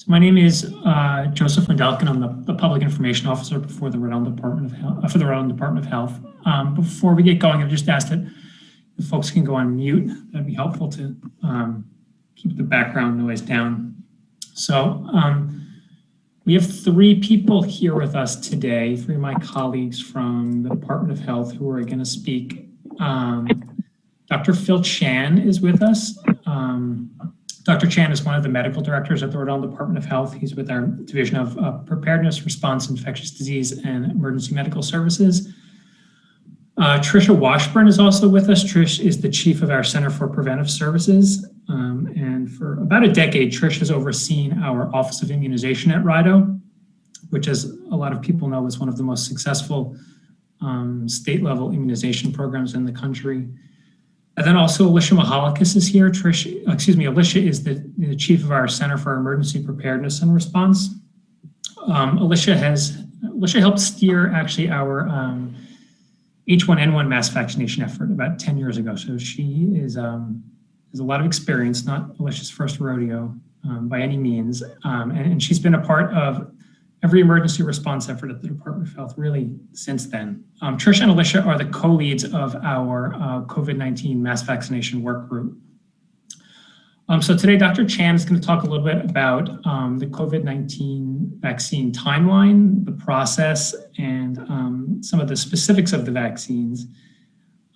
So my name is Joseph Wendelkin. I'm the Public Information Officer for the Rhode Island Department of Health. Before we get going, I've just asked that the folks can go on mute. That'd be helpful to keep the background noise down. So we have three people here with us today, three of my colleagues from the Department of Health who are going to speak. Dr. Phil Chan is with us. Dr. Chan is one of the medical directors at the Rhode Island Department of Health. He's with our Division of Preparedness, Response, Infectious Disease, and Emergency Medical Services. Tricia Washburn is also with us. Trish is the chief of our Center for Preventive Services. And for about a decade, Trish has overseen our Office of Immunization at RIDO, which, as a lot of people know, is one of the most successful state-level immunization programs in the country. And then also Alicia Mahalakas is here. Alicia is the chief of our Center for Emergency Preparedness and Response. Alicia helped steer actually our H1N1 mass vaccination effort about 10 years ago. So she has a lot of experience, not Alicia's first rodeo by any means. And she's been a part of every emergency response effort at the Department of Health really since then. Tricia and Alicia are the co-leads of our COVID-19 mass vaccination work group. So today, Dr. Chan is going to talk a little bit about the COVID-19 vaccine timeline, the process, and some of the specifics of the vaccines.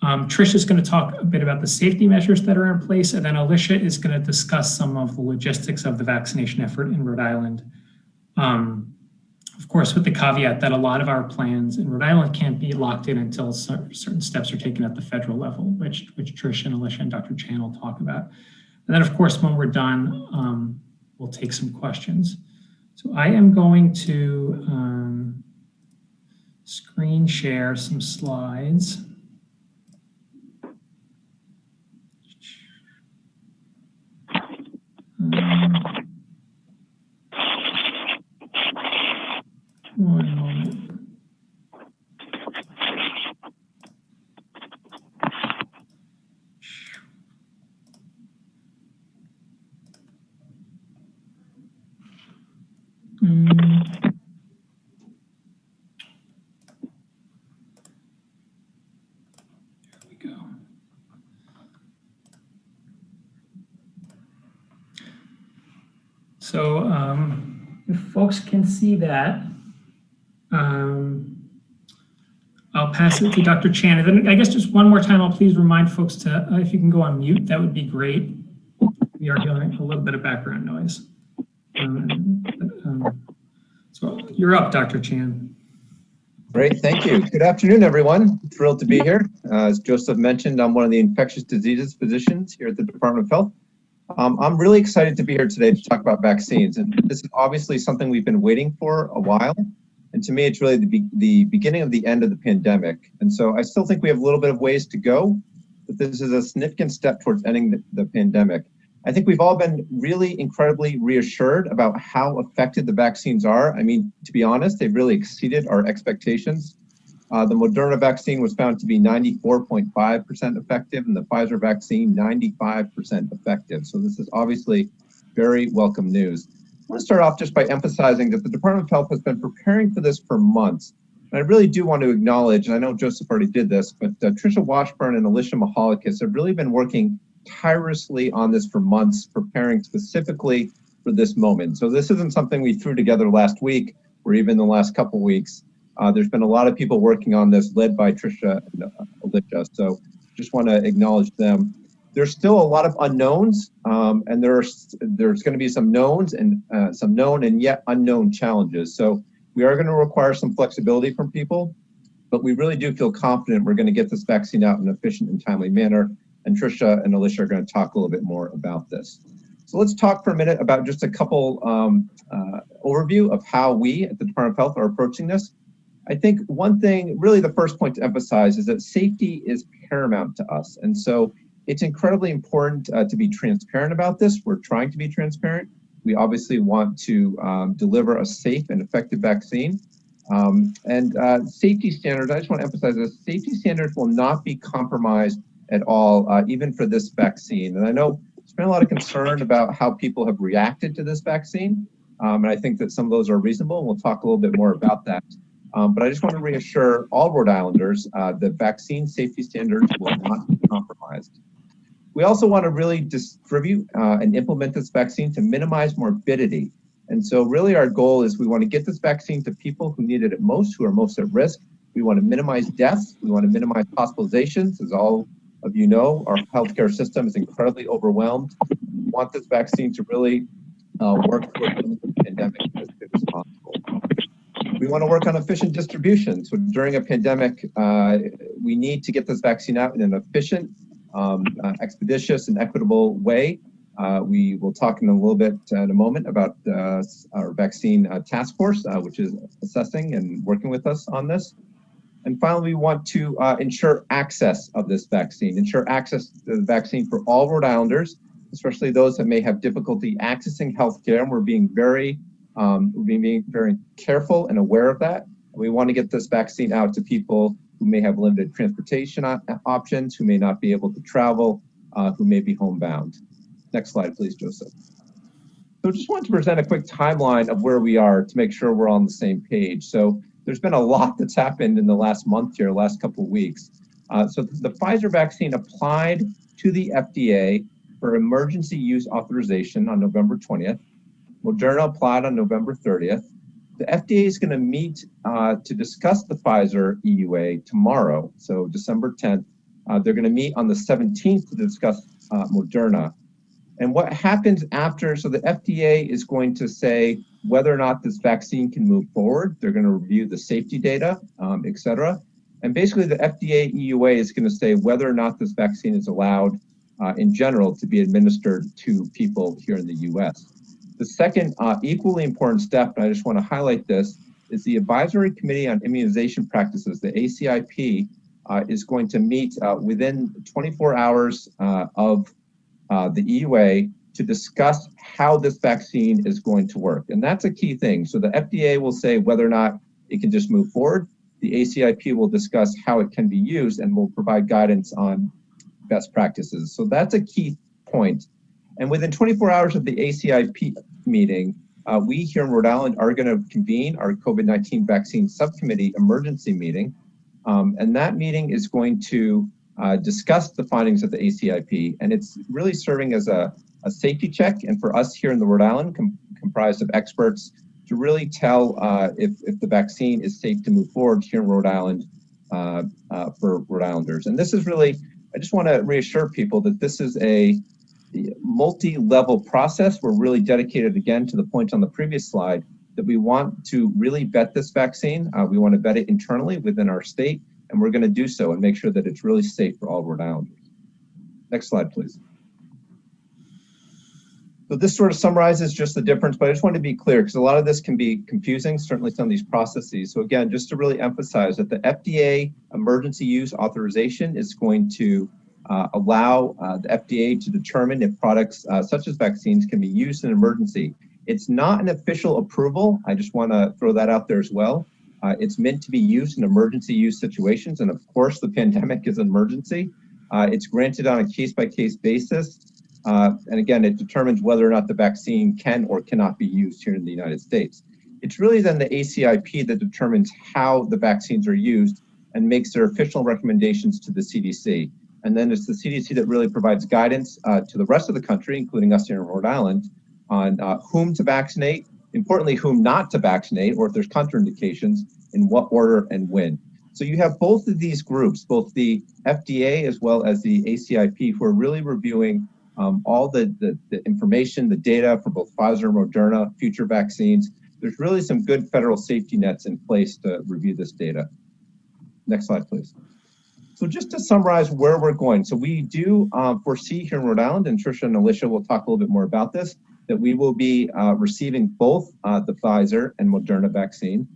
Tricia is going to talk a bit about the safety measures that are in place, and then Alicia is going to discuss some of the logistics of the vaccination effort in Rhode Island. Of course, with the caveat that a lot of our plans in Rhode Island can't be locked in until certain steps are taken at the federal level, which Tricia and Alicia and Dr. Chan will talk about. And then, of course, when we're done, we'll take some questions. So I am going to screen share some slides. One moment. There we go. So if folks can see that, I'll pass it to Dr. Chan. And then I guess just one more time, I'll please remind folks to, if you can go on mute, that would be great. We are hearing a little bit of background noise. So you're up, Dr. Chan. Great, thank you. Good afternoon, everyone. Thrilled to be here. As Joseph mentioned, I'm one of the infectious diseases physicians here at the Department of Health. I'm really excited to be here today to talk about vaccines. And this is obviously something we've been waiting for a while. And to me, it's really the beginning of the end of the pandemic. And so I still think we have a little bit of ways to go, but this is a significant step towards ending the pandemic. I think we've all been really incredibly reassured about how effective the vaccines are. I mean, to be honest, they've really exceeded our expectations. The Moderna vaccine was found to be 94.5% effective, and the Pfizer vaccine 95% effective. So this is obviously very welcome news. I want to start off just by emphasizing that the Department of Health has been preparing for this for months. And I really do want to acknowledge, and I know Joseph already did this, but Tricia Washburn and Alicia Mahalakas have really been working tirelessly on this for months, preparing specifically for this moment. So this isn't something we threw together last week or even the last couple weeks. There's been a lot of people working on this, led by Tricia and Alicia. So just want to acknowledge them. There's still a lot of unknowns, and there's going to be some knowns and some known and yet unknown challenges. So we are going to require some flexibility from people, but we really do feel confident we're going to get this vaccine out in an efficient and timely manner. And Tricia and Alicia are going to talk a little bit more about this. So let's talk for a minute about just a couple overview of how we at the Department of Health are approaching this. I think one thing, really the first point to emphasize, is that safety is paramount to us. And so it's incredibly important to be transparent about this. We're trying to be transparent. We obviously want to deliver a safe and effective vaccine. Safety standards, I just want to emphasize this, safety standards will not be compromised at all, even for this vaccine. And I know there's been a lot of concern about how people have reacted to this vaccine. and I think that some of those are reasonable, and we'll talk a little bit more about that. But I just want to reassure all Rhode Islanders that vaccine safety standards will not be compromised. We also want to really distribute and implement this vaccine to minimize morbidity. And so really our goal is we want to get this vaccine to people who need it at most, who are most at risk. We want to minimize deaths. We want to minimize hospitalizations. As all of you know, our healthcare system is incredibly overwhelmed. We want this vaccine to really work towards the pandemic as soon as possible. We want to work on efficient distribution. So during a pandemic, we need to get this vaccine out in an efficient, expeditious, and equitable way. We will talk in a little bit in a moment about our vaccine task force, which is assessing and working with us on this. And finally, we want to ensure access of this vaccine, ensure access to the vaccine for all Rhode Islanders, especially those that may have difficulty accessing healthcare. And we're being very careful and aware of that. We want to get this vaccine out to people who may have limited transportation options, who may not be able to travel, who may be homebound. Next slide, please, Joseph. So just wanted to present a quick timeline of where we are to make sure we're on the same page. So there's been a lot that's happened in the last month here, last couple of weeks. So the Pfizer vaccine applied to the FDA for emergency use authorization on November 20th. Moderna applied on November 30th. The FDA is going to meet to discuss the Pfizer EUA tomorrow, so December 10th. They're going to meet on the 17th to discuss Moderna. And what happens after, so the FDA is going to say whether or not this vaccine can move forward. They're going to review the safety data, et cetera. And basically the FDA EUA is going to say whether or not this vaccine is allowed in general to be administered to people here in the US. The second equally important step, and I just want to highlight this, is the Advisory Committee on Immunization Practices, the ACIP, is going to meet within 24 hours of the EUA to discuss how this vaccine is going to work. And that's a key thing. So the FDA will say whether or not it can just move forward. The ACIP will discuss how it can be used and will provide guidance on best practices. So that's a key point. And within 24 hours of the ACIP meeting, we here in Rhode Island are going to convene our COVID-19 vaccine subcommittee emergency meeting. And that meeting is going to discuss the findings of the ACIP. And it's really serving as a safety check. And for us here in the Rhode Island, comprised of experts, to really tell if the vaccine is safe to move forward here in Rhode Island for Rhode Islanders. And this is really, I just want to reassure people that this is a multi-level process. We're really dedicated, again, to the point on the previous slide, that we want to really vet this vaccine. We want to vet it internally within our state, and we're going to do so and make sure that it's really safe for all Rhode Islanders. Next slide, please. So this sort of summarizes just the difference, but I just want to be clear because a lot of this can be confusing, certainly some of these processes. So again, just to really emphasize that the FDA emergency use authorization is going to allow the FDA to determine if products such as vaccines can be used in emergency. It's not an official approval. I just want to throw that out there as well. It's meant to be used in emergency use situations. And of course, the pandemic is an emergency. It's granted on a case-by-case basis. And again, it determines whether or not the vaccine can or cannot be used here in the United States. It's really then the ACIP that determines how the vaccines are used and makes their official recommendations to the CDC. And then it's the CDC that really provides guidance to the rest of the country, including us here in Rhode Island, on whom to vaccinate, importantly, whom not to vaccinate, or if there's contraindications, in what order and when. So you have both of these groups, both the FDA as well as the ACIP, who are really reviewing all the information, the data for both Pfizer and Moderna, future vaccines. There's really some good federal safety nets in place to review this data. Next slide, please. So just to summarize where we're going. So we do foresee here in Rhode Island, and Tricia and Alicia will talk a little bit more about this, that we will be receiving both the Pfizer and Moderna vaccine.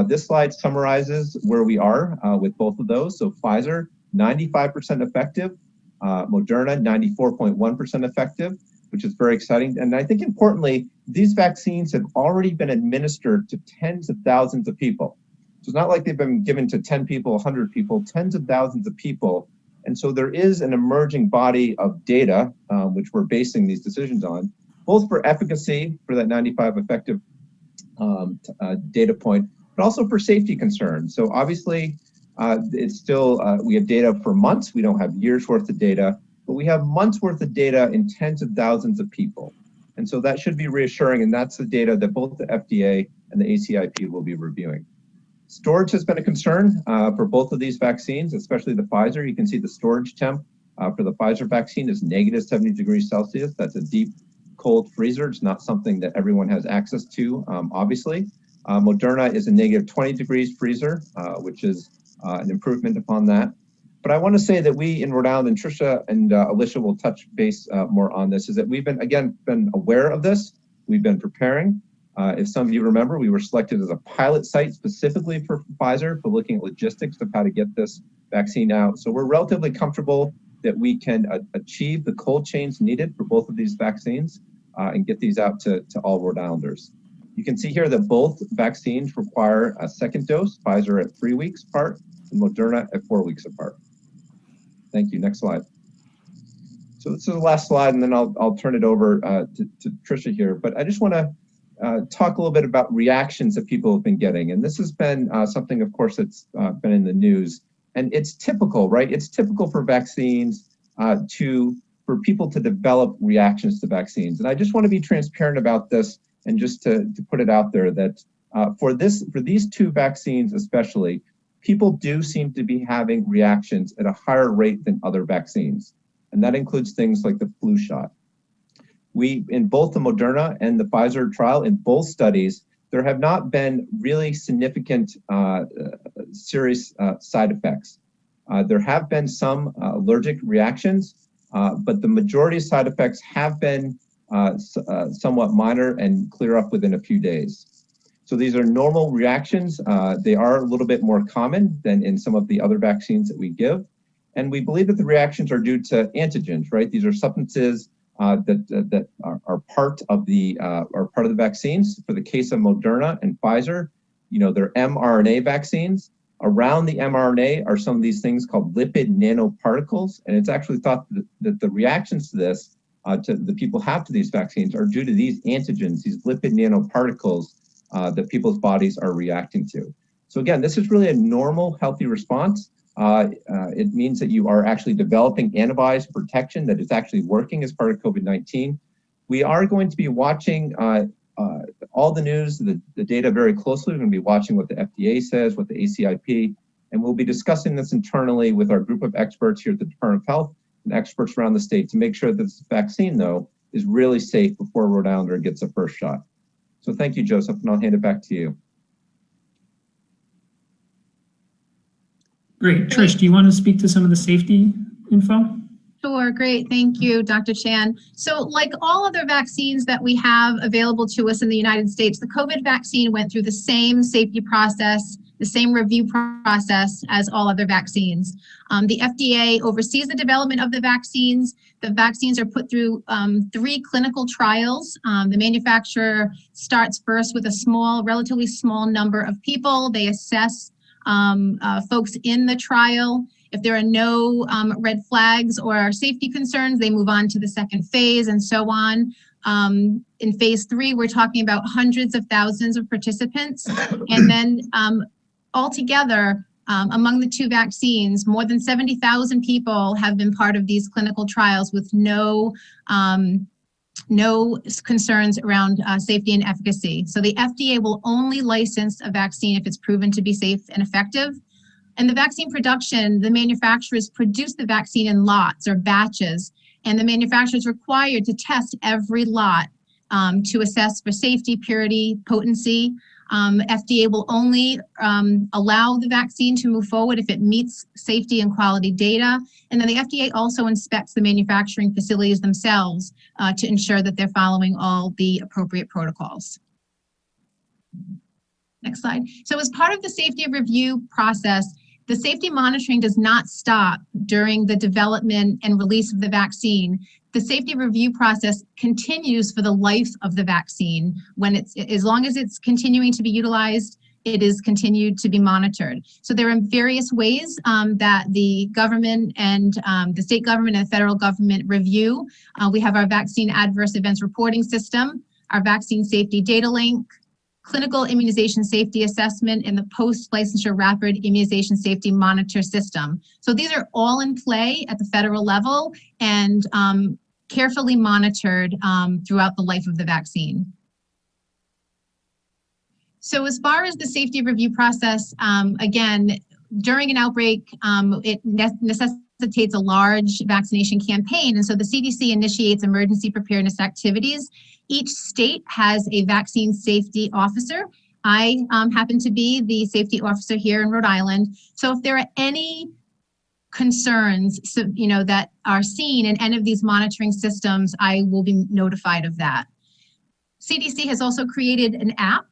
This slide summarizes where we are with both of those. So Pfizer, 95% effective, Moderna, 94.1% effective, which is very exciting. And I think importantly, these vaccines have already been administered to tens of thousands of people. So it's not like they've been given to 10 people, 100 people, tens of thousands of people. And so there is an emerging body of data, which we're basing these decisions on, both for efficacy, for that 95 effective data point, but also for safety concerns. So obviously, it's still, we have data for months. We don't have years worth of data, but we have months worth of data in tens of thousands of people. And so that should be reassuring, and that's the data that both the FDA and the ACIP will be reviewing. Storage has been a concern for both of these vaccines, especially the Pfizer. You can see the storage temp for the Pfizer vaccine is negative 70 degrees Celsius. That's a deep cold freezer. It's not something that everyone has access to, obviously. Moderna is a negative 20 degrees freezer, which is an improvement upon that. But I want to say that we in Rhode Island, and Tricia and Alicia will touch base more on this, is that we've been aware of this. We've been preparing. If some of you remember, we were selected as a pilot site specifically for Pfizer for looking at logistics of how to get this vaccine out. So we're relatively comfortable that we can achieve the cold chains needed for both of these vaccines and get these out to all Rhode Islanders. You can see here that both vaccines require a second dose, Pfizer at 3 weeks apart and Moderna at 4 weeks apart. Thank you. Next slide. So this is the last slide, and then I'll turn it over to Tricia here. But I just want to talk a little bit about reactions that people have been getting. And this has been something, of course, that's been in the news. And it's typical, right? It's typical for vaccines for people to develop reactions to vaccines. And I just want to be transparent about this and just to put it out there that for these two vaccines especially, people do seem to be having reactions at a higher rate than other vaccines. And that includes things like the flu shot. In both the Moderna and the Pfizer trial, in both studies, there have not been really significant serious side effects. There have been some allergic reactions, but the majority of side effects have been somewhat minor and clear up within a few days. So these are normal reactions. They are a little bit more common than in some of the other vaccines that we give. And we believe that the reactions are due to antigens, right? These are substances that are part of the vaccines. For the case of Moderna and Pfizer, they're mRNA vaccines. Around the mRNA are some of these things called lipid nanoparticles, and it's actually thought that the reactions to this, the people have to these vaccines, are due to these antigens, these lipid nanoparticles that people's bodies are reacting to. So again, this is really a normal, healthy response. It means that you are actually developing antibodies protection that is actually working as part of COVID-19. We are going to be watching all the news, the data very closely. We're going to be watching what the FDA says, what the ACIP, and we'll be discussing this internally with our group of experts here at the Department of Health and experts around the state to make sure that this vaccine, though, is really safe before a Rhode Islander gets a first shot. So thank you, Joseph, and I'll hand it back to you. Great. Trish, do you want to speak to some of the safety info? Sure, great. Thank you, Dr. Chan. So like all other vaccines that we have available to us in the United States, the COVID vaccine went through the same safety process, the same review process as all other vaccines. The FDA oversees the development of the vaccines. The vaccines are put through 3 clinical trials. The manufacturer starts first with a relatively small number of people. They assess folks in the trial. If there are no red flags or safety concerns, they move on to the second phase and so on. In phase 3, we're talking about hundreds of thousands of participants. And then altogether, among the 2 vaccines, more than 70,000 people have been part of these clinical trials with no concerns around safety and efficacy. So the FDA will only license a vaccine if it's proven to be safe and effective. And the vaccine production, the manufacturers produce the vaccine in lots or batches, and the manufacturer is required to test every lot to assess for safety, purity, potency. FDA will only allow the vaccine to move forward if it meets safety and quality data. And then the FDA also inspects the manufacturing facilities themselves to ensure that they're following all the appropriate protocols. Next slide. So as part of the safety review process, the safety monitoring does not stop during the development and release of the vaccine. The safety review process continues for the life of the vaccine. As long as it's continuing to be utilized, it is continued to be monitored. So there are various ways that the government and the state government and the federal government review. We have our vaccine adverse events reporting system, our vaccine safety data link, clinical immunization safety assessment, and the post-licensure rapid immunization safety monitor system. So these are all in play at the federal level and carefully monitored throughout the life of the vaccine. So as far as the safety review process, again, during an outbreak, it necessitates a large vaccination campaign. And so the CDC initiates emergency preparedness activities. Each state has a vaccine safety officer. I happen to be the safety officer here in Rhode Island. So if there are any concerns, that are seen in any of these monitoring systems, I will be notified of that. CDC has also created an app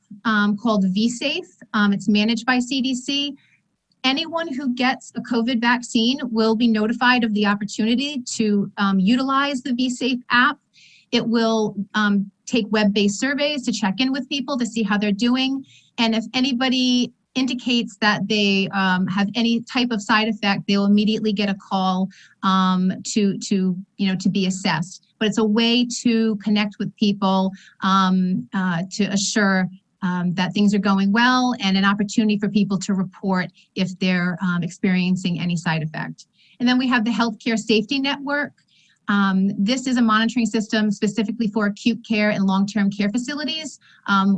called VSafe. It's managed by CDC. Anyone who gets a COVID vaccine will be notified of the opportunity to utilize the VSafe app. It will take web-based surveys to check in with people to see how they're doing. And if anybody indicates that they have any type of side effect, they will immediately get a call to be assessed. But it's a way to connect with people to assure that things are going well, and an opportunity for people to report if they're experiencing any side effect. And then we have the Healthcare Safety Network. This is a monitoring system specifically for acute care and long-term care facilities,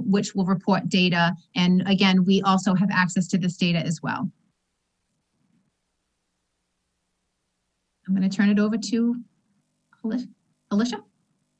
which will report data. And again, we also have access to this data as well. I'm going to turn it over to Alicia.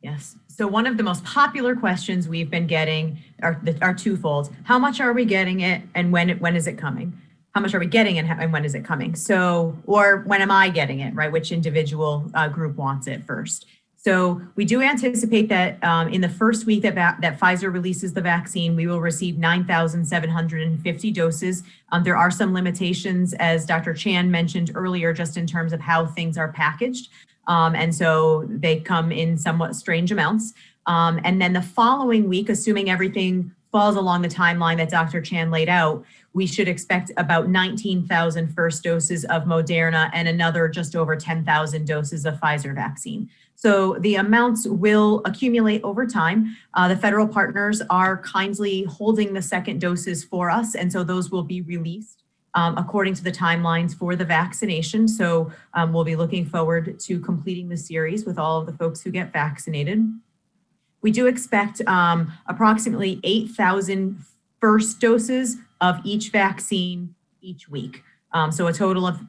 Yes. So one of the most popular questions we've been getting are twofold. How much are we getting it, and when is it coming? How much are we getting, and when is it coming? So, or when am I getting it, right? Which individual group wants it first? So we do anticipate that in the first week that Pfizer releases the vaccine, we will receive 9,750 doses. There are some limitations, as Dr. Chan mentioned earlier, just in terms of how things are packaged. And so they come in somewhat strange amounts. And then the following week, assuming everything falls along the timeline that Dr. Chan laid out, we should expect about 19,000 first doses of Moderna and another just over 10,000 doses of Pfizer vaccine. So the amounts will accumulate over time. The federal partners are kindly holding the second doses for us, and so those will be released according to the timelines for the vaccination. So we'll be looking forward to completing the series with all of the folks who get vaccinated. We do expect approximately 8,000 first doses of each vaccine each week. So a total of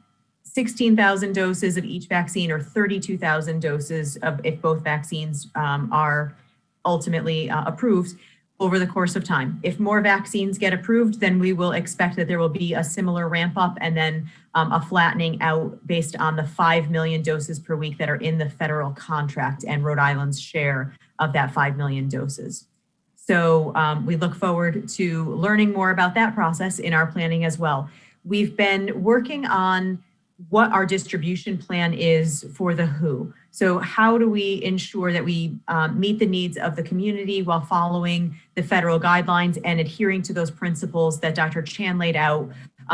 16,000 doses of each vaccine, or 32,000 doses of if both vaccines are ultimately approved over the course of time. If more vaccines get approved, then we will expect that there will be a similar ramp up and then a flattening out based on the 5 million doses per week that are in the federal contract and Rhode Island's share of that 5 million doses. So we look forward to learning more about that process in our planning as well. We've been working on what our distribution plan is for the WHO. So how do we ensure that we meet the needs of the community while following the federal guidelines and adhering to those principles that Dr. Chan laid out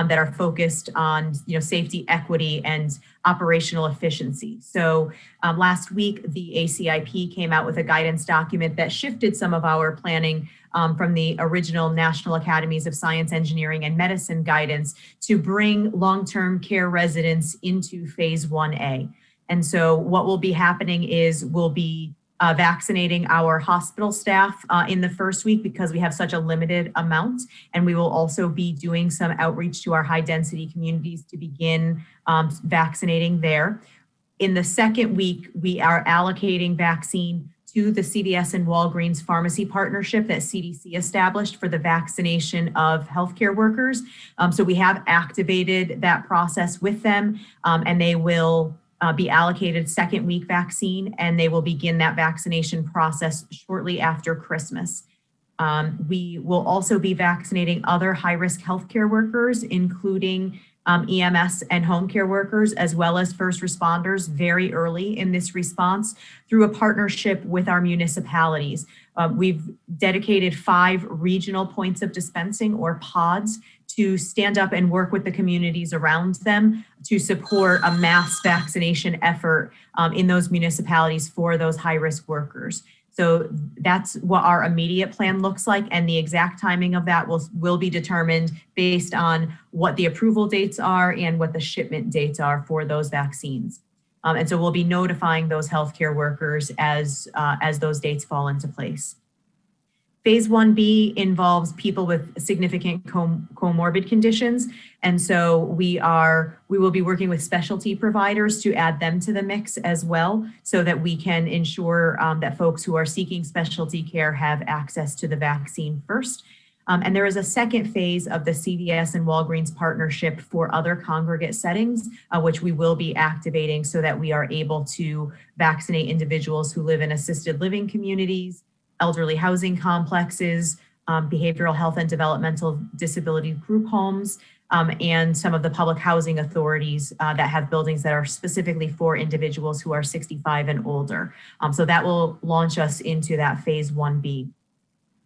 that are focused on safety, equity, and operational efficiency. So last week, the ACIP came out with a guidance document that shifted some of our planning from the original National Academies of Science, Engineering, and Medicine guidance to bring long-term care residents into phase 1A. And so what will be happening is we'll be vaccinating our hospital staff in the first week because we have such a limited amount. And we will also be doing some outreach to our high density communities to begin vaccinating there. In the second week, we are allocating vaccine to the CVS and Walgreens pharmacy partnership that CDC established for the vaccination of healthcare workers. So we have activated that process with them, and they will be allocated second week vaccine, and they will begin that vaccination process shortly after Christmas. We will also be vaccinating other high-risk healthcare workers, including EMS and home care workers, as well as first responders very early in this response through a partnership with our municipalities. We've dedicated 5 regional points of dispensing, or pods, to stand up and work with the communities around them to support a mass vaccination effort in those municipalities for those high-risk workers. So that's what our immediate plan looks like, and the exact timing of that will be determined based on what the approval dates are and what the shipment dates are for those vaccines. And so we'll be notifying those healthcare workers as those dates fall into place. Phase 1B involves people with significant comorbid conditions. And so we will be working with specialty providers to add them to the mix as well, so that we can ensure that folks who are seeking specialty care have access to the vaccine first. And there is a second phase of the CVS and Walgreens partnership for other congregate settings, which we will be activating so that we are able to vaccinate individuals who live in assisted living communities, elderly housing complexes, behavioral health and developmental disability group homes, and some of the public housing authorities that have buildings that are specifically for individuals who are 65 and older. So that will launch us into that phase 1B.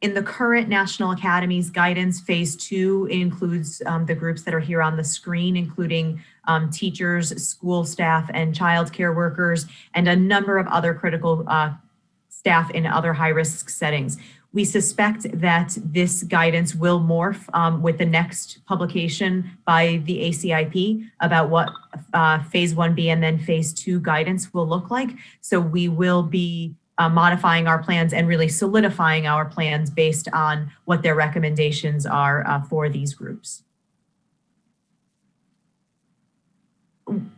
In the current National Academies guidance, phase 2 includes the groups that are here on the screen, including teachers, school staff, and childcare workers, and a number of other critical staff in other high-risk settings. We suspect that this guidance will morph with the next publication by the ACIP about what phase 1B and then phase 2 guidance will look like. So we will be modifying our plans and really solidifying our plans based on what their recommendations are for these groups.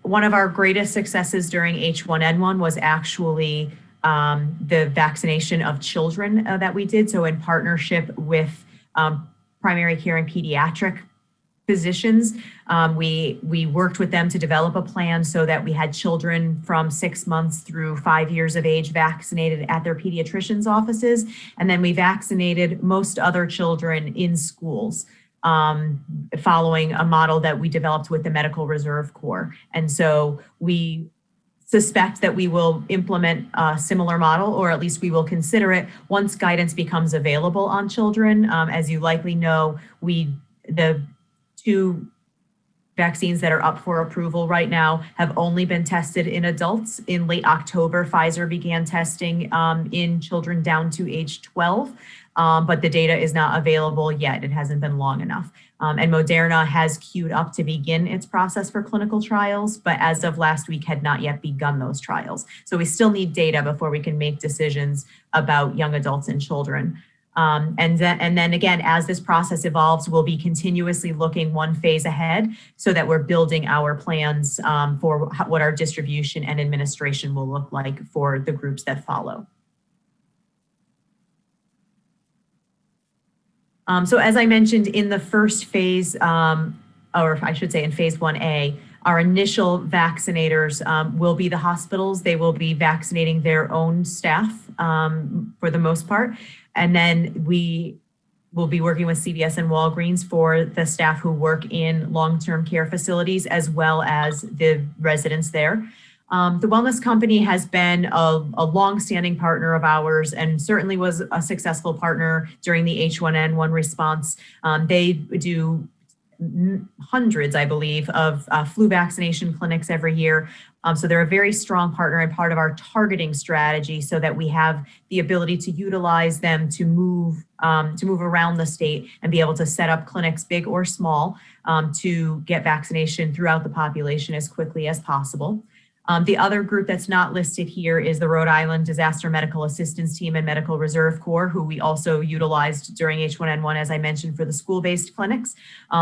One of our greatest successes during H1N1 was actually the vaccination of children that we did. So in partnership with primary care and pediatric physicians, we worked with them to develop a plan so that we had children from 6 months through 5 years of age vaccinated at their pediatricians' offices. And then we vaccinated most other children in schools, following a model that we developed with the Medical Reserve Corps. And so we suspect that we will implement a similar model, or at least we will consider it once guidance becomes available on children. As you likely know, the 2 vaccines that are up for approval right now have only been tested in adults. In late October, Pfizer began testing in children down to age 12, but the data is not available yet. It hasn't been long enough. And Moderna has queued up to begin its process for clinical trials, but as of last week had not yet begun those trials. So we still need data before we can make decisions about young adults and children. And then again, as this process evolves, we'll be continuously looking one phase ahead so that we're building our plans for what our distribution and administration will look like for the groups that follow. So as I mentioned in the first phase, or I should say in phase 1A, our initial vaccinators will be the hospitals. They will be vaccinating their own staff for the most part. And then we will be working with CVS and Walgreens for the staff who work in long-term care facilities, as well as the residents there. The Wellness Company has been a long-standing partner of ours and certainly was a successful partner during the H1N1 response. They do hundreds, I believe, of flu vaccination clinics every year. So they're a very strong partner and part of our targeting strategy so that we have the ability to utilize them to move around the state and be able to set up clinics, big or small, to get vaccination throughout the population as quickly as possible. The other group that's not listed here is the Rhode Island Disaster Medical Assistance Team and Medical Reserve Corps, who we also utilized during H1N1, as I mentioned, for the school-based clinics.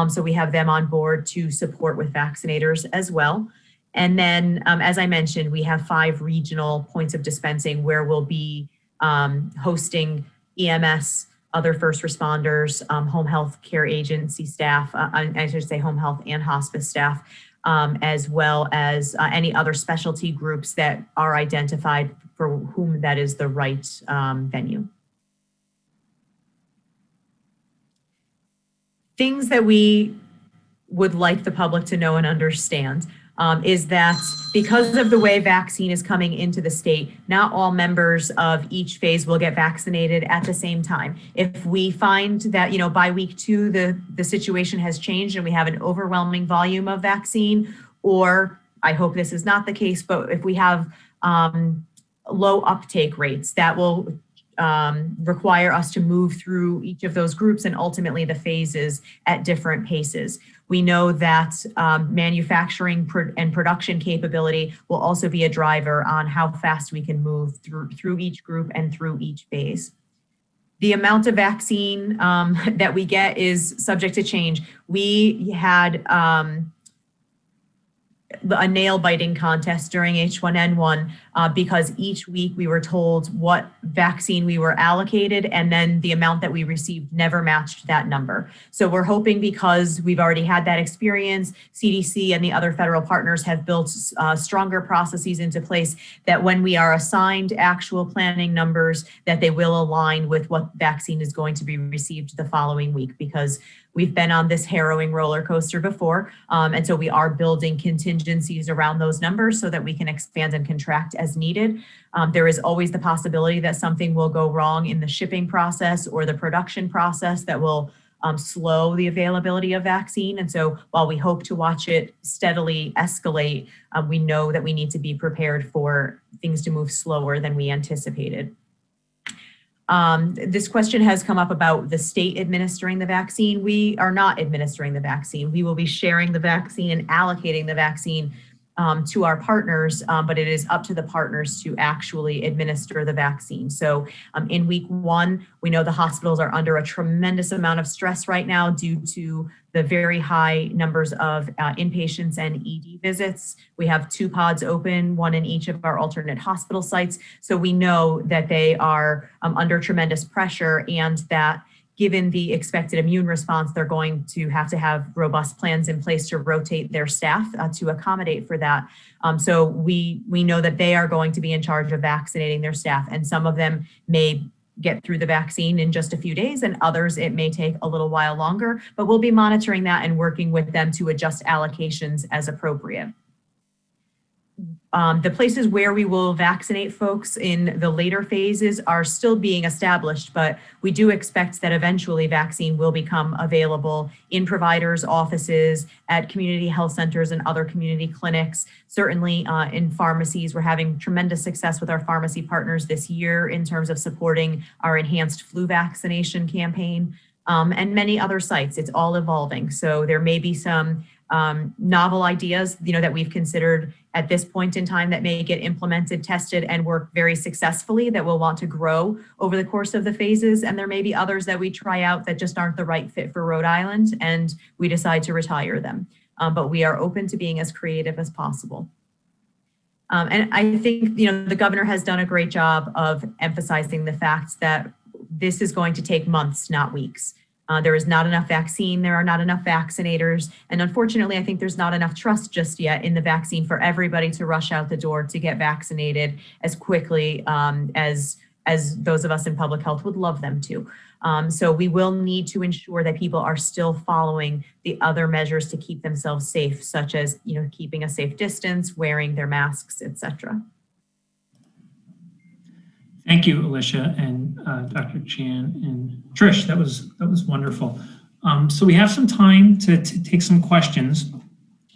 So we have them on board to support with vaccinators as well. And then, as I mentioned, we have 5 regional points of dispensing where we'll be hosting EMS, other first responders, home health care agency staff, I should say home health and hospice staff, as well as any other specialty groups that are identified for whom that is the right venue. Things that we would like the public to know and understand is that because of the way vaccine is coming into the state, not all members of each phase will get vaccinated at the same time. If we find that, by week 2, the situation has changed and we have an overwhelming volume of vaccine, or I hope this is not the case, but if we have low uptake rates, that will require us to move through each of those groups and ultimately the phases at different paces. We know that manufacturing and production capability will also be a driver on how fast we can move through each group and through each phase. The amount of vaccine that we get is subject to change. We had a nail biting contest during H1N1 because each week we were told what vaccine we were allocated, and then the amount that we received never matched that number. So we're hoping, because we've already had that experience, CDC and the other federal partners have built stronger processes into place that when we are assigned actual planning numbers, that they will align with what vaccine is going to be received the following week, because we've been on this harrowing roller coaster before. And so we are building contingencies around those numbers so that we can expand and contract as needed. There is always the possibility that something will go wrong in the shipping process or the production process that will slow the availability of vaccine. And so while we hope to watch it steadily escalate, we know that we need to be prepared for things to move slower than we anticipated. This question has come up about the state administering the vaccine. We are not administering the vaccine. We will be sharing the vaccine and allocating the vaccine to our partners, but it is up to the partners to actually administer the vaccine. So in week 1, we know the hospitals are under a tremendous amount of stress right now due to the very high numbers of inpatients and ED visits. We have 2 pods open, 1 in each of our alternate hospital sites. So we know that they are under tremendous pressure, and that given the expected immune response, they're going to have robust plans in place to rotate their staff to accommodate for that. So we know that they are going to be in charge of vaccinating their staff, and some of them may get through the vaccine in just a few days, and others it may take a little while longer, but we'll be monitoring that and working with them to adjust allocations as appropriate. The places where we will vaccinate folks in the later phases are still being established, but we do expect that eventually vaccine will become available in providers' offices, at community health centers and other community clinics. Certainly in pharmacies, we're having tremendous success with our pharmacy partners this year in terms of supporting our enhanced flu vaccination campaign, and many other sites. It's all evolving. So there may be some novel ideas, that we've considered at this point in time that may get implemented, tested, and work very successfully that we'll want to grow over the course of the phases. And there may be others that we try out that just aren't the right fit for Rhode Island, and we decide to retire them. But we are open to being as creative as possible. And I think, the governor has done a great job of emphasizing the fact that this is going to take months, not weeks. There is not enough vaccine, there are not enough vaccinators, and unfortunately, I think there's not enough trust just yet in the vaccine for everybody to rush out the door to get vaccinated as quickly as those of us in public health would love them to. So we will need to ensure that people are still following the other measures to keep themselves safe, such as keeping a safe distance, wearing their masks, etc. Thank you, Alicia and Dr. Chan and Trish. That was wonderful. So we have some time to take some questions.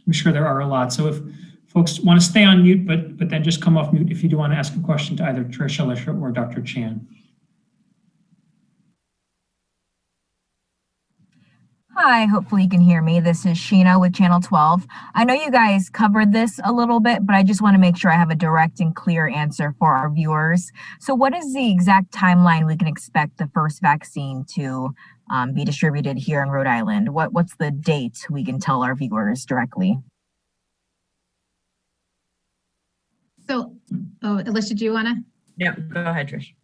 I'm sure there are a lot. So if folks want to stay on mute, but then just come off mute if you do want to ask a question to either Trish, Alicia, or Dr. Chan. Hi, hopefully you can hear me. This is Sheena with Channel 12. I know you guys covered this a little bit, but I just want to make sure I have a direct and clear answer for our viewers. So what is the exact timeline we can expect the first vaccine to be distributed here in Rhode Island? What's the date we can tell our viewers directly? So, Alicia, do you want to? No, go ahead, Trish.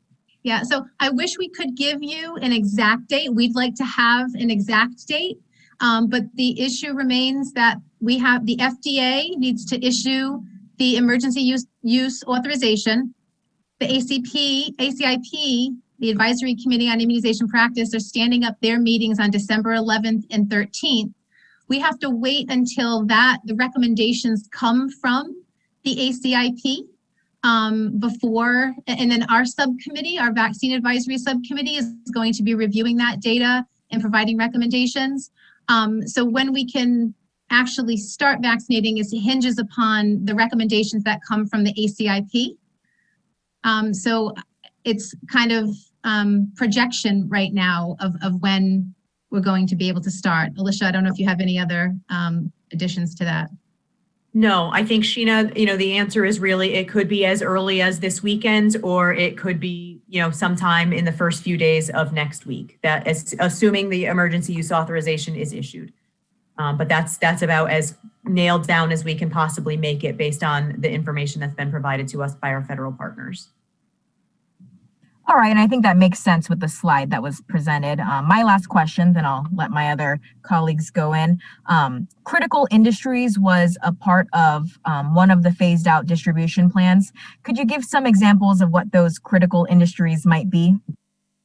Yeah, so I wish we could give you an exact date. We'd like to have an exact date, but the issue remains that the FDA needs to issue the emergency use authorization. The ACIP, the Advisory Committee on Immunization Practice, are standing up their meetings on December 11th and 13th. we have to wait until the recommendations come from the ACIP before, and then our subcommittee, our vaccine advisory subcommittee, is going to be reviewing that data and providing recommendations. So when we can actually start vaccinating hinges upon the recommendations that come from the ACIP. So it's kind of projection right now of when we're going to be able to start. Alicia, I don't know if you have any other additions to that. No, I think Sheena, the answer is really, it could be as early as this weekend, or it could be, sometime in the first few days of next week. That is assuming the emergency use authorization is issued. But that's about as nailed down as we can possibly make it based on the information that's been provided to us by our federal partners. All right, and I think that makes sense with the slide that was presented. My last question, then I'll let my other colleagues go in. Critical industries was a part of one of the phased out distribution plans. Could you give some examples of what those critical industries might be?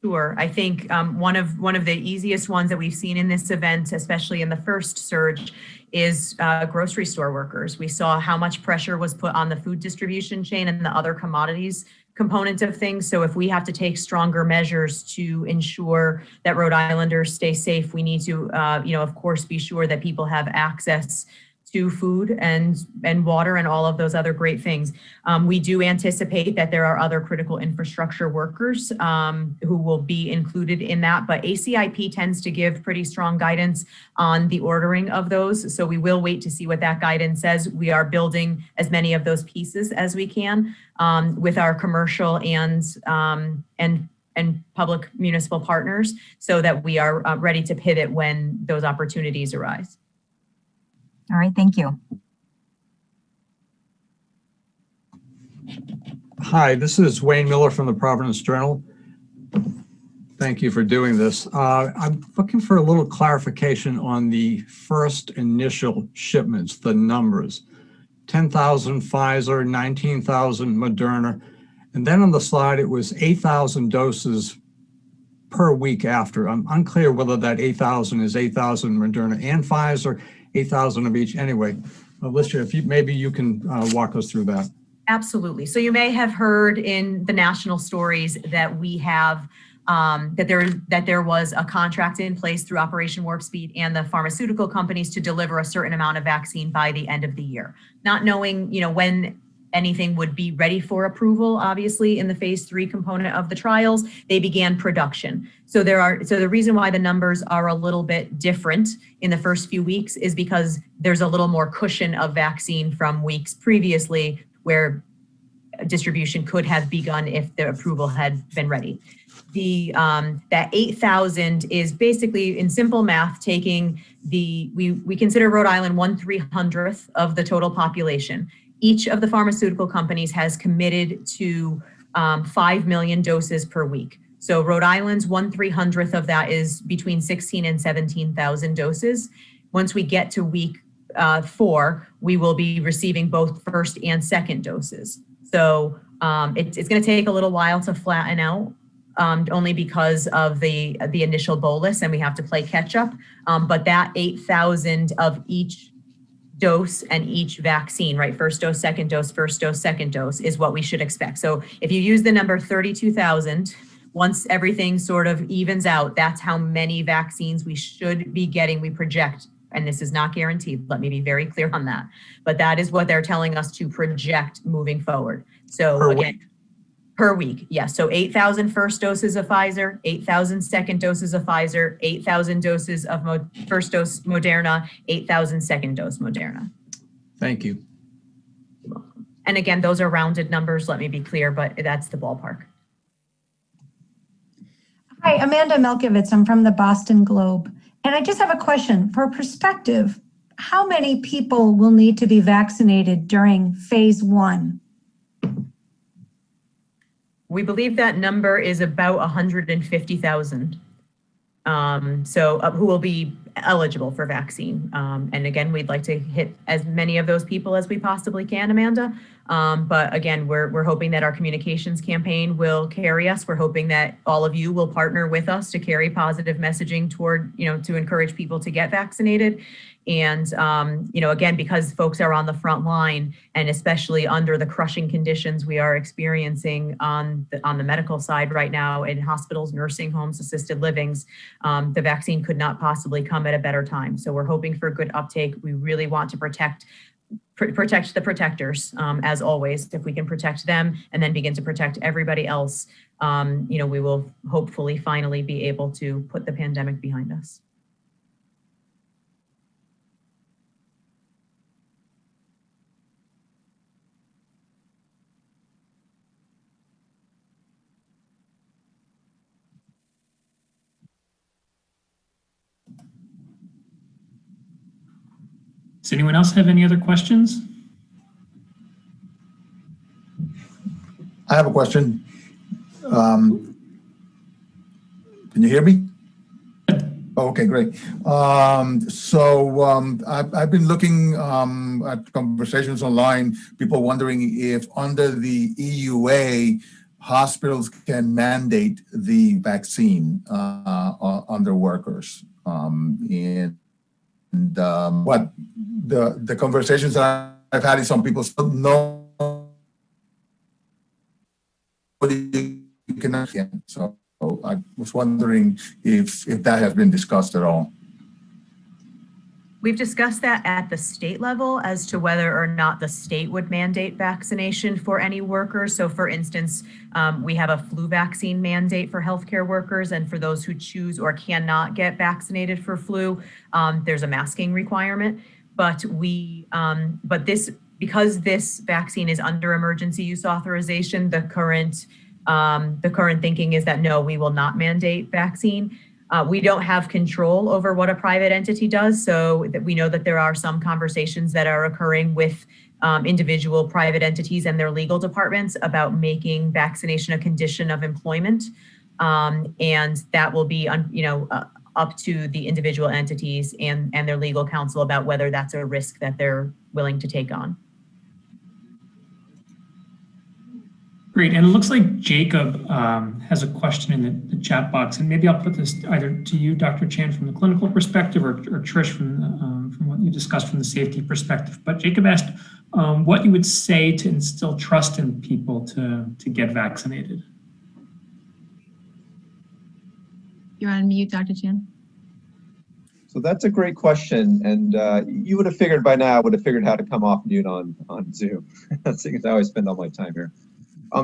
Sure. I think one of the easiest ones that we've seen in this event, especially in the first surge, is grocery store workers. We saw how much pressure was put on the food distribution chain and the other commodities component of things. So if we have to take stronger measures to ensure that Rhode Islanders stay safe, we need to, of course, be sure that people have access to food and water and all of those other great things. We do anticipate that there are other critical infrastructure workers who will be included in that, but ACIP tends to give pretty strong guidance on the ordering of those. So we will wait to see what that guidance says. We are building as many of those pieces as we can with our commercial and public municipal partners, so that we are ready to pivot when those opportunities arise. All right, thank you. Hi, this is Wayne Miller from the Providence Journal. Thank you for doing this. I'm looking for a little clarification on the first initial shipments, the numbers. 10,000 Pfizer, 19,000 Moderna, and then on the slide it was 8,000 doses per week after. I'm unclear whether that 8,000 is 8,000 Moderna and Pfizer, 8,000 of each. Anyway, Alicia, maybe you can walk us through that. Absolutely. So you may have heard in the national stories that we have that there was a contract in place through Operation Warp Speed and the pharmaceutical companies to deliver a certain amount of vaccine by the end of the year. Not knowing, when anything would be ready for approval, obviously, in the phase 3 component of the trials, they began production. So the reason why the numbers are a little bit different in the first few weeks is because there's a little more cushion of vaccine from weeks previously where distribution could have begun if the approval had been ready. That 8,000 is basically, in simple math, taking we consider Rhode Island 1/300th of the total population. Each of the pharmaceutical companies has committed to 5 million doses per week. So Rhode Island's 1/300th of that is between 16 and 17,000 doses. Once we get to week 4, we will be receiving both first and second doses. So it's going to take a little while to flatten out, only because of the initial bolus, and we have to play catch up. But that 8,000 of each dose and each vaccine, right? First dose, second dose, first dose, second dose is what we should expect. So if you use the number 32,000, once everything sort of evens out, that's how many vaccines we should be getting, we project. And this is not guaranteed. Let me be very clear on that. But that is what they're telling us to project moving forward. So again, per week, yes. So 8,000 first doses of Pfizer, 8,000 second doses of Pfizer, 8,000 doses of first dose Moderna, 8,000 second dose Moderna. Thank you. You're welcome. And again, those are rounded numbers, let me be clear, but that's the ballpark. Hi, Amanda Melkovitz. I'm from the Boston Globe. And I just have a question. For perspective, how many people will need to be vaccinated during phase 1? We believe that number is about 150,000. Who will be eligible for vaccine. And again, we'd like to hit as many of those people as we possibly can, Amanda. But again, we're hoping that our communications campaign will carry us. We're hoping that all of you will partner with us to carry positive messaging toward, to encourage people to get vaccinated. And, again, because folks are on the front line, and especially under the crushing conditions we are experiencing on the medical side right now in hospitals, nursing homes, assisted livings, the vaccine could not possibly come at a better time. So we're hoping for good uptake. We really want to protect the protectors, as always. If we can protect them and then begin to protect everybody else, we will hopefully finally be able to put the pandemic behind us. Does anyone else have any other questions? I have a question. Can you hear me? Okay, great. I've been looking at conversations online, people wondering if under the EUA, hospitals can mandate the vaccine on their workers. What the conversations that I've had is some people still know you cannot. So I was wondering if that has been discussed at all. We've discussed that at the state level as to whether or not the state would mandate vaccination for any workers. So for instance, we have a flu vaccine mandate for healthcare workers, and for those who choose or cannot get vaccinated for flu, there's a masking requirement. But because this vaccine is under emergency use authorization, the current thinking is that no, we will not mandate vaccine. We don't have control over what a private entity does, so that we know that there are some conversations that are occurring with individual private entities and their legal departments about making vaccination a condition of employment, and that will be up to the individual entities and their legal counsel about whether that's a risk that they're willing to take on. Great, and it looks like Jacob has a question in the chat box, and maybe I'll put this either to you, Dr. Chan, from the clinical perspective, or Trish from what you discussed from the safety perspective. But Jacob asked what you would say to instill trust in people to get vaccinated. You're on mute, Dr. Chan. So that's a great question, and you would have figured by now, I would have figured how to come off mute on Zoom. That's because I always spend all my time here.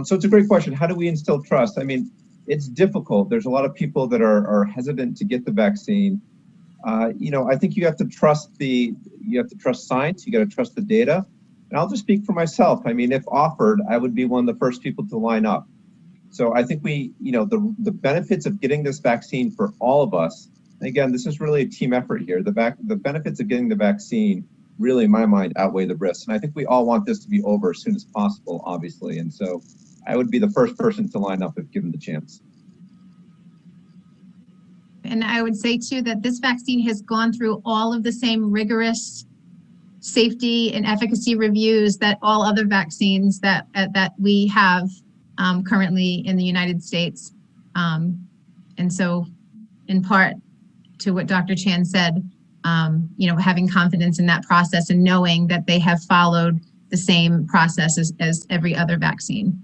So it's a great question. How do we instill trust? I mean, it's difficult. There's a lot of people that are hesitant to get the vaccine. I think you have to trust science. You got to trust the data. And I'll just speak for myself. I mean, if offered, I would be one of the first people to line up. So I think the benefits of getting this vaccine for all of us. Again, this is really a team effort here. The benefits of getting the vaccine really, in my mind, outweigh the risks. And I think we all want this to be over as soon as possible, obviously. And so I would be the first person to line up if given the chance. And I would say too that this vaccine has gone through all of the same rigorous safety and efficacy reviews that all other vaccines that we have currently in the United States. And so in part to what Dr. Chan said, having confidence in that process and knowing that they have followed the same process as every other vaccine.